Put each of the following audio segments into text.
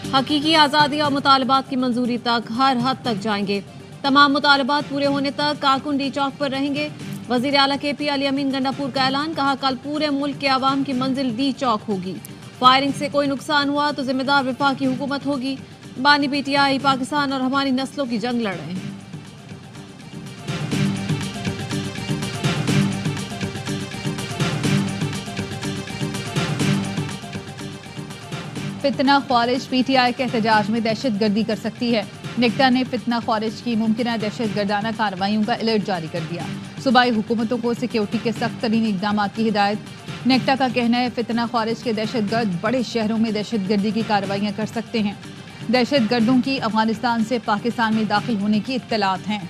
हकीकी आज़ादी और मुतालबात की मंजूरी तक हर हद तक जाएंगे। तमाम मुतालबात पूरे होने तक कारकुन डी चौक पर रहेंगे। वजीर आला KP अली अमीन गंडापुर का ऐलान, कहा कल पूरे मुल्क के आवाम की मंजिल डी चौक होगी। फायरिंग से कोई नुकसान हुआ तो जिम्मेदार वफाकी हुकूमत होगी। बानी PTI पाकिस्तान और हमारी नस्लों की जंग लड़ रहे हैं। फितना ख्वारिज PTI के एहतजाज में दहशत गर्दी कर सकती है। नेक्टा ने फितना ख्वारिज की मुमकिन दहशत गर्दाना कार्रवाइयों का अलर्ट जारी कर दिया। सूबाई हुकूमतों को सिक्योरिटी के सख्त तरीन इकदाम की हिदायत। नेक्टा का कहना है फितना ख्वारिज के दहशत गर्द बड़े शहरों में दहशत गर्दी की कार्रवाइयाँ कर सकते हैं। दहशत गर्दों की अफगानिस्तान से पाकिस्तान में दाखिल होने की इत्तलात हैं।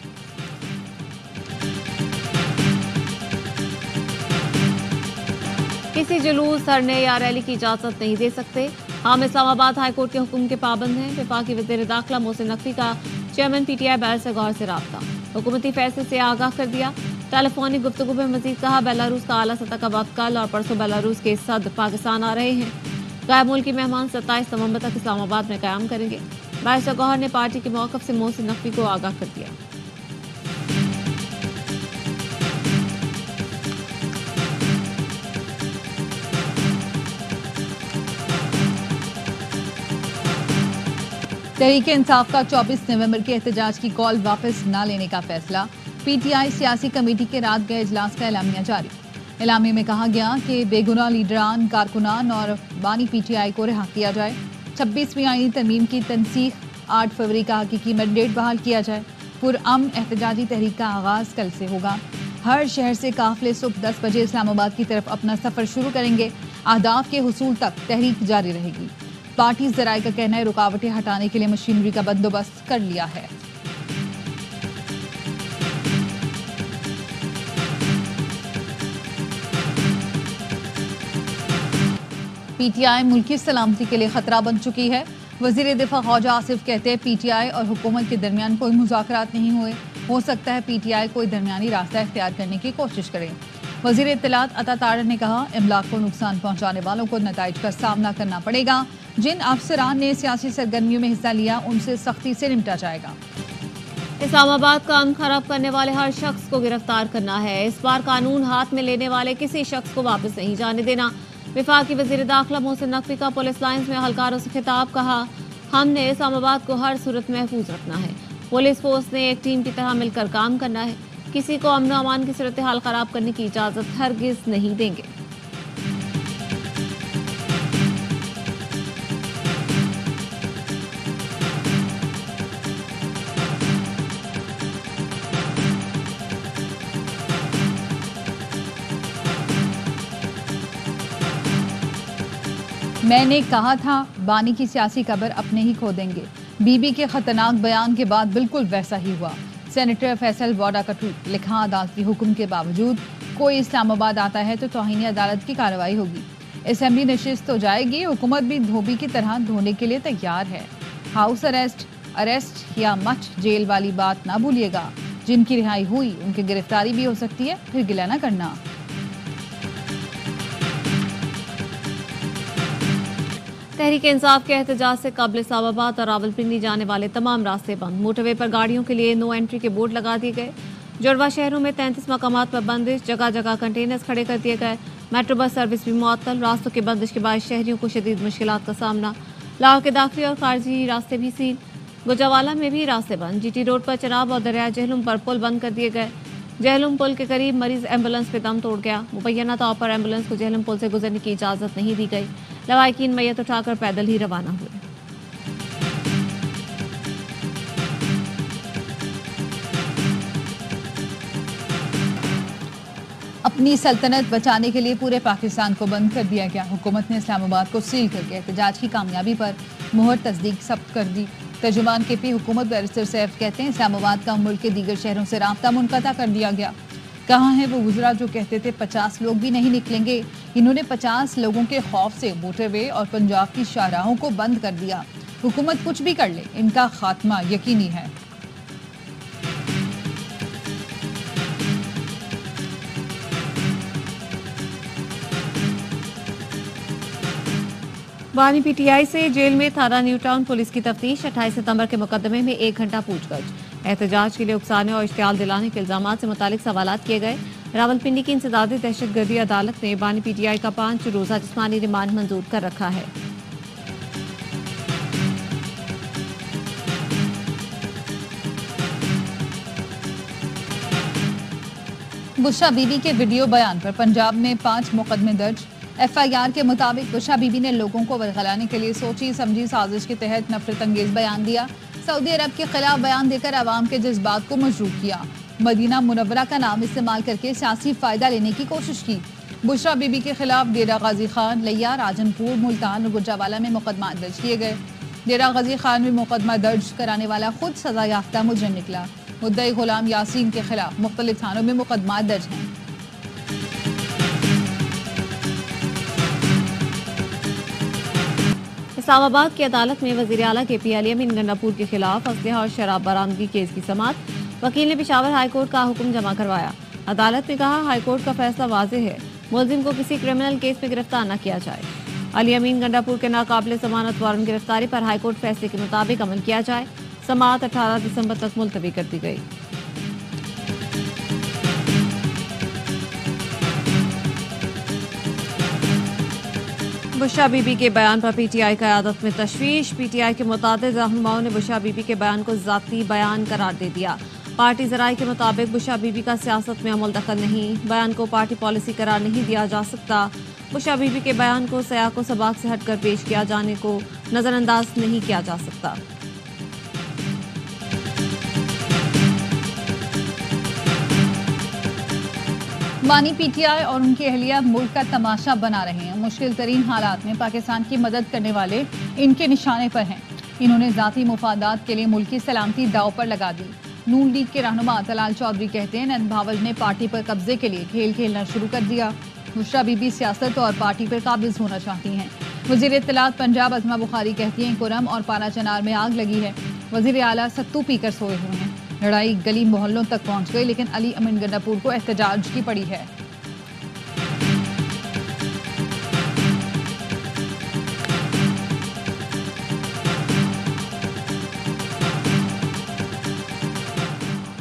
किसी जुलूस, धरने या रैली की इजाजत नहीं दे सकते। हम इस्लामाबाद हाई कोर्ट के हुक्म के पाबंद हैं। वफाकी वज़ीर दाखिला मोहसिन नकवी का चेयरमैन PTI बैरिस्टर गौहर से राब्ता। हुकूमती फैसले से आगाह कर दिया। टेलीफोनिक गुफ्तगू में मजीद कहा, बेलारूस का आला सतह का वक्त कल और परसों बेलारूस के सदर पाकिस्तान आ रहे हैं। गैर मुल्की मेहमान 27 नवंबर तक इस्लामाबाद में क़याम करेंगे। बैरिस्टर गौहर ने पार्टी के मौक़िफ़ से मोहसिन नकवी को आगाह कर दिया। तहरीक इंसाफ का 24 नवंबर के एहतजाज की कॉल वापस न लेने का फैसला। PTI सियासी कमेटी के रात गए इजलास का एलामिया जारी। एलामिया में कहा गया कि बेगुनाह लीडरान, कारकुनान और बानी PTI को रिहा किया जाए। 26वीं आईनी तरमीम की तनसीख, 8 फरवरी का हकीकी मैंडेट बहाल किया जाए। पुरअमन एहतजाजी तहरीक का आगाज कल से होगा। हर शहर से काफिले सुबह 10 बजे इस्लामाबाद की तरफ अपना सफर शुरू करेंगे। अहदाफ के हुसूल तक तहरीक जारी रहेगी। पार्टी जराये का कहना है रुकावटें हटाने के लिए मशीनरी का बंदोबस्त कर लिया है। PTI मुल्की सलामती के लिए खतरा बन चुकी है। वजीर दिफा ख्वाजा आसिफ कहते हैं PTI और हुकूमत के दरमियान कोई मुज़ाकरात नहीं हुए। हो सकता है PTI कोई दरमियानी रास्ता इख्तियार करने की कोशिश करे। वजीर इत्तलात अता तारड़ ने कहा, इमलाक को नुकसान पहुंचाने वालों को नताइज का सामना करना पड़ेगा। जिन अफसरान ने सियासी सरगर्मियों में हिस्सा लिया उनसे सख्ती से निपटा जाएगा। इस्लामाबाद का अमन खराब करने वाले हर शख्स को गिरफ्तार करना है। इस बार कानून हाथ में लेने वाले किसी शख्स को वापस नहीं जाने देना। वफाकी वजीर दाखिला मोहसिन नकवी का पुलिस लाइन्स में अहलकारों से खिताब, कहा हमने इस्लामाबाद को हर सूरत महफूज रखना है। पुलिस फोर्स ने एक टीम की तरह मिलकर काम करना है। किसी को अमन अमान की सूरत हाल खराब करने की इजाजत हरगिज नहीं देंगे। मैंने कहा था बानी की सियासी कब्र अपने ही खो देंगे। बीबी के खतरनाक बयान के बाद बिल्कुल वैसा ही हुआ। सेनेटर फैसल वाडा का ट्वीट, लिखा अदालत के हुक्म के बावजूद कोई इस्लामाबाद आता है तो तौहीन अदालत की कार्रवाई होगी। असेंबली नशिस्त हो जाएगी। हुकूमत भी धोबी की तरह धोने के लिए तैयार है। हाउस अरेस्ट या मठ जेल वाली बात ना भूलिएगा। जिनकी रिहाई हुई उनकी गिरफ्तारी भी हो सकती है, फिर गिला ना करना। तहरीक इंसाफ के एहतजाज से कब्ल इस्लामाबाद और रावलपिंडी जाने वाले तमाम रास्ते बंद। मोटरवे पर गाड़ियों के लिए नो एंट्री के बोर्ड लगा दिए गए। जुड़वा शहरों में 33 मकामात पर बंदिश, जगह जगह कंटेनर्स खड़े कर दिए गए। मेट्रो बस सर्विस भी मुअत्तल। रास्तों की बंदिश के बाद शहरियों को शदीद मुश्किलात का सामना। लाहौर के दाखिली और खारजी रास्ते भी सील। गुजरावाला में भी रास्ते बंद। GT रोड पर चनाब और दरिया जहलुम पर पुल बंद कर दिए गए। जहलुम पुल के करीब मरीज एम्बुलेंस पे दम तोड़ गया। मुबैना तौर पर एम्बुलेंस को जहलुम पुल से गुजरने की इजाज़त नहीं दी गई। लवाहिकीन मैयत उठाकर पैदल ही रवाना हुए। अपनी सल्तनत बचाने के लिए पूरे पाकिस्तान को बंद कर दिया गया। हुकूमत ने इस्लामाबाद को सील करके एहतजाज की कामयाबी पर मुहर तस्दीक सब्त कर दी। तर्जुमान KP हुकूमत बैरिस्टर सैफ कहते हैं इस्लामाबाद का मुल्क के दीगर शहरों से राब्ता मुनक़ता कर दिया गया। कहाँ है वो गुजरा जो कहते थे 50 लोग भी नहीं निकलेंगे। इन्होंने 50 लोगों के खौफ से मोटरवे और पंजाब की शाहराहों को बंद कर दिया। हुकूमत कुछ भी कर ले, इनका खात्मा यकीनी है। बानी पीटीआई से जेल में थाना न्यू टाउन पुलिस की तफ्तीश। 28 सितंबर के मुकदमे में 1 घंटा पूछताछ। एहतजाज के लिए उकसाने और इश्तियाल दिलाने के इल्जाम से मुतालिक सवालात किए गए। रावलपिंडी की इंसदादी दहशतगर्दी अदालत ने बानी पीटीआई का 5 रोजा जिस्मानी रिमांड मंजूर कर रखा है। बुशरा बीबी के वीडियो बयान पर पंजाब में 5 मुकदमे दर्ज। एफआईआर के मुताबिक बुशरा बीबी ने लोगों को बदखलाने के लिए सोची समझी साजिश के तहत नफरत अंगेज बयान दिया। सऊदी अरब के खिलाफ बयान देकर आवाम के जज्बात को मजरूह किया। मदीना मुनव्वरा का नाम इस्तेमाल करके सियासी फायदा लेने की कोशिश की। बुशरा बीबी के खिलाफ डेरा गाजी खान, लिया, राजनपुर, मुल्तान और गुजरावाला में मुकदमा दर्ज किए गए। डेरा गाजी खान में मुकदमा दर्ज कराने वाला खुद सजा याफ्ता मुजरिम निकला। मुद्दई गुलाम यासीन के खिलाफ मुख्तलिफ थानों में मुकदमा दर्ज हैं। इस्लामाबाद की अदालत में वजीर आला KP अली अमीन गंडापुर के खिलाफ असलहा और शराब बरामदगी केस की समाअत। वकील ने पेशावर हाईकोर्ट का हुक्म जमा करवाया। अदालत ने कहा हाईकोर्ट का फैसला वाज़ेह है, मुलजिम को किसी क्रिमिनल केस में गिरफ्तार न किया जाए। अली अमीन गंडापुर के नाकाबिले जमानत वारंट गिरफ्तारी पर हाईकोर्ट फैसले के मुताबिक अमल किया जाए। समाअत 18 दिसंबर तक मुलतवी कर दी गई। बुशरा बीबी के बयान पर पीटीआई क़यादत में तशवीश। पीटीआई के मुताबिक रहनुमाओं ने बुशरा बीबी के बयान को ज़ाती बयान करार दे दिया। पार्टी ज़राए के मुताबिक बुशरा बीबी का सियासत में अमल दखल नहीं, बयान को पार्टी पॉलिसी करार नहीं दिया जा सकता। बुशरा बीबी के बयान को सयाको सबाक से हटकर पेश किया जाने को नज़रअंदाज नहीं किया जा सकता। बानी पीटीआई और उनकी अहलिया मुल्क का तमाशा बना रहे हैं। मुश्किल तरीन हालात में पाकिस्तान की मदद करने वाले इनके निशाने पर हैं। इन्होंने जाती मुफादात के लिए मुल्क की सलामती दाव पर लगा दी। नून लीग के रहनुमा तलाल चौधरी कहते हैं नंद भावल ने पार्टी पर कब्जे के लिए खेल खेलना शुरू कर दिया। बुशरा बीबी सियासत और पार्टी पर काबिज होना चाहती हैं। वजीर इत्तलात पंजाब अज़मा बुखारी कहती हैं कुरम और पारा चनार में आग लगी है। वजीर आला सत्तू पीकर सोए हुए हैं। लड़ाई गली मोहल्लों तक पहुंच गई, लेकिन अली अमीन गंडापुर को एहतजाज की पड़ी है।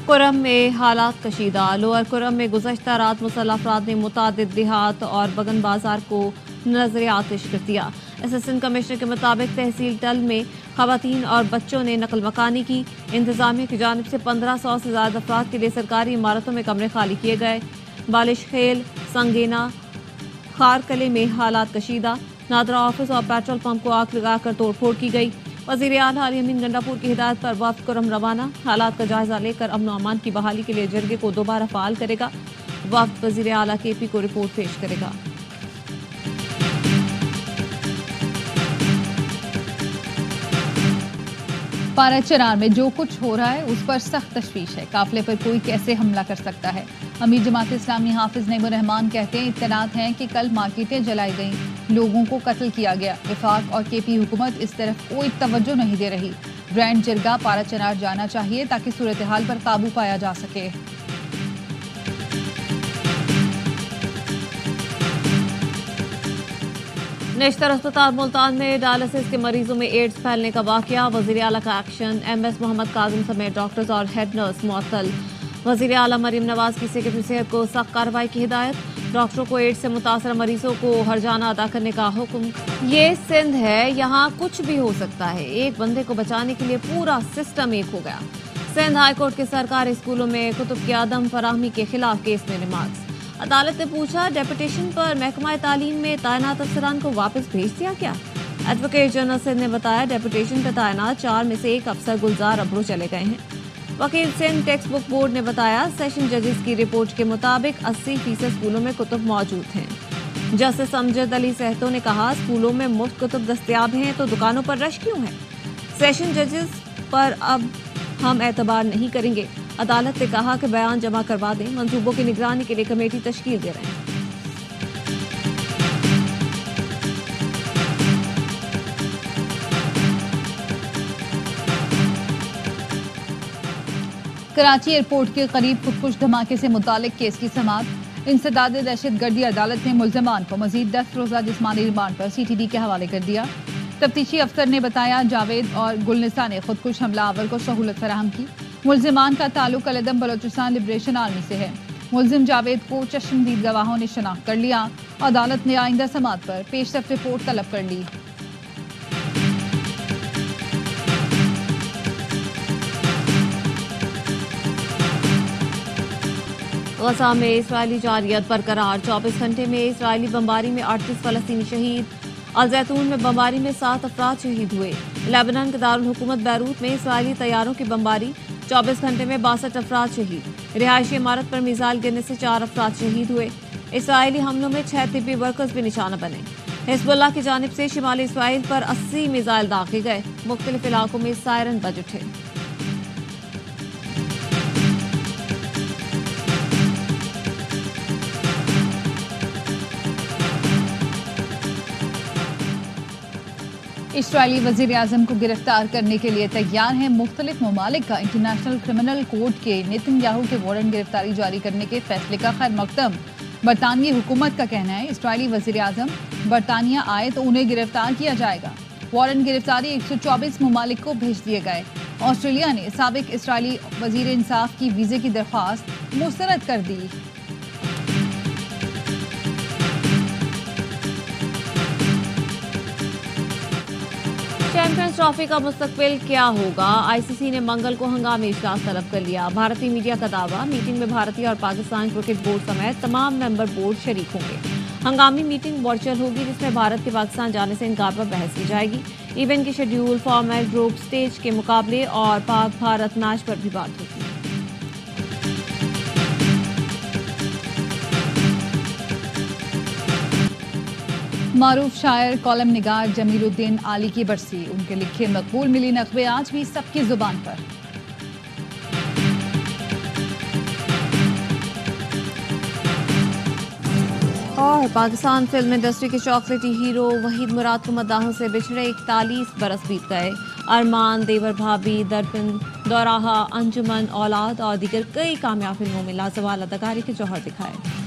कुरम में हालात कशीदा। लोअर कुरम में गुज़श्ता रात मुसल्लह अफराद ने मुतादिद देहात और बगन बाजार को नजर आतिश कर दिया। असिस्टेंट कमिश्नर के मुताबिक तहसील टल में खवातीन और बच्चों ने नकल मकानी की। इंतजामिया की जानिब से 1500 से ज़्यादा अफराद के लिए सरकारी इमारतों में कमरे खाली किए गए। बालिश खेल, संगेना, खारकले में हालात कशीदा। नादरा ऑफिस और पेट्रोल पंप को आग लगाकर तोड़ फोड़ की गई। वज़ीर आला अली अमीन गंडापुर की हिदायत पर वफ्द कुरम रवाना। हालात का जायजा लेकर अमन अमान की बहाली के लिए जरगे को दोबारा फाल करेगा। वफ्द वज़ीर आला KP को रिपोर्ट पेश करेगा। पारा चनार में जो कुछ हो रहा है उस पर सख्त तशवीश है। काफिले पर कोई कैसे हमला कर सकता है। अमीर जमात इस्लामी हाफिज नईमुर रहमान कहते हैं इत्तलात हैं कि कल मार्केटें जलाई गईं, लोगों को कत्ल किया गया। वफाक और KP हुकूमत इस तरफ कोई तवज्जो नहीं दे रही। ग्रैंड जिरगा पारा चनार जाना चाहिए ताकि सूरत हाल पर काबू पाया जा सके। नेशनल अस्पताल मुल्तान में डायलिसिस के मरीजों में एड्स फैलने का वाकया। वज़ीर आला का एक्शन। MS मोहम्मद काजिम समेत डॉक्टर्स और हेड नर्स मुअत्तल। वज़ीर आला मरीम नवाज की सेक्रेटरी सेहत को सख्त कार्रवाई की हिदायत। डॉक्टरों को एड्स से मुतासर मरीजों को हर्जाना अदा करने का हुक्म। ये सिंध है, यहाँ कुछ भी हो सकता है। एक बंदे को बचाने के लिए पूरा सिस्टम एक हो गया। सिंध हाईकोर्ट के सरकारी स्कूलों में कुतुब की आदम फराहमी के खिलाफ केस में रिमार्क्स। अदालत ने पूछा डेपुटेशन पर महकमा तालीम में तैनात अफसरान को वापस भेज दिया क्या? एडवोकेट जनरल सिंध ने बताया डेपुटेशन पर तैनात 4 में से 1 अफसर गुलजार अब्रू चले गए हैं। वकील सिंध टेक्स्ट बुक बोर्ड ने बताया सेशन जजेस की रिपोर्ट के मुताबिक 80% स्कूलों में कुतुब मौजूद हैं। जस्टिस अमजद अली सहतो ने कहा स्कूलों में मुफ्त कुतुब दस्तयाब हैं तो दुकानों पर रश क्यों है? सेशन जजेस पर अब हम एतबार नहीं करेंगे। अदालत ने कहा कि बयान जमा करवा दें। मंसूबों की निगरानी के लिए कमेटी तश्कील दे रहे हैं। कराची एयरपोर्ट के करीब खुदकुश धमाके से मुतालिक केस की समाअत। इंसदाद दहशतगर्दी अदालत ने मुल्ज़िमान को मजीद 10 रोज़ा जिस्मानी रिमांड पर CTD के हवाले कर दिया। तफ्तीशी अफसर ने बताया जावेद और गुलनिसा ने खुदकुश हमलावर को सहूलत फराहम की। मुल्ज़िमान का ताल्लुक अलदम बलोचिस्तान लिबरेशन आर्मी से है। मुल्ज़िम जावेद को चश्मदीद गवाहों ने शनाख्त कर लिया। अदालत ने आइंदा समाअत पर पेशरफ रिपोर्ट तलब कर ली। गजा में इसराइली जारियत बरकरार। 24 घंटे में इसराइली बमबारी में 38 फलस्तीनी शहीद। अल-जैतून में बमबारी में 7 अफराद शहीद हुए। लेबनान के दारुल हुकूमत बैरूत में इसराइली तैयारों की बमबारी, 24 घंटे में 62 अफराद शहीद। रिहायशी इमारत पर मिसाइल गिरने से 4 अफराद शहीद हुए। इसराइली हमलों में 6 तिब्बी वर्कर्स भी निशाना बने। हिजबुल्लाह की जानिब से शिमाली इसराइल पर 80 मिसाइल दागे गए। मुख्तलिफ इलाकों में सायरन बज उठे। इस्राएली वज़ीर आज़म को गिरफ्तार करने के लिए तैयार है मुख्तलिफ ममालिक का इंटरनेशनल क्रिमिनल कोर्ट के नेतन्याहू के वारंट गिरफ्तारी जारी करने के फैसले का खैर मकदम। बरतानवी हुकूमत का कहना है इस्राएली वज़ीर आज़म बरतानिया आए तो उन्हें गिरफ्तार किया जाएगा। वारंट गिरफ्तारी 124 ममालिक को भेज दिए गए। ऑस्ट्रेलिया ने साबिक इस्राएली वज़ीर इंसाफ की वीज़े की दरख्वास्त मुस्तरद कर दी। चैंपियंस ट्रॉफी का मुस्तकबिल क्या होगा? ICC ने मंगल को हंगामी इजलास तलब कर लिया। भारतीय मीडिया का दावा, मीटिंग में भारतीय और पाकिस्तान क्रिकेट बोर्ड समेत तमाम मेंबर बोर्ड शरीक होंगे। हंगामी मीटिंग वर्चुअल होगी जिसमें भारत के पाकिस्तान जाने से इनकार पर बहस की जाएगी। इवेंट की शेड्यूल, फॉर्मेट, ग्रुप स्टेज के मुकाबले और पाक भारत मैच पर भी बात होगी। मारूफ शायर कॉलम निगार जमीलुद्दीन आली की बरसी। उनके लिखे मकबूल मिली नक़्बे आज भी सबकी जुबान पर। और पाकिस्तान फिल्म इंडस्ट्री के चॉकलेटी हीरो वहीद मुराद को मद्दाहों से बिछड़े 41 बरस बीत गए। अरमान, देवर भाभी, दरपन, दौराहा, अंजुमन, औलाद और दीगर कई कामयाब फिल्मों में लाजवाब अदाकारी के जौहर दिखाए।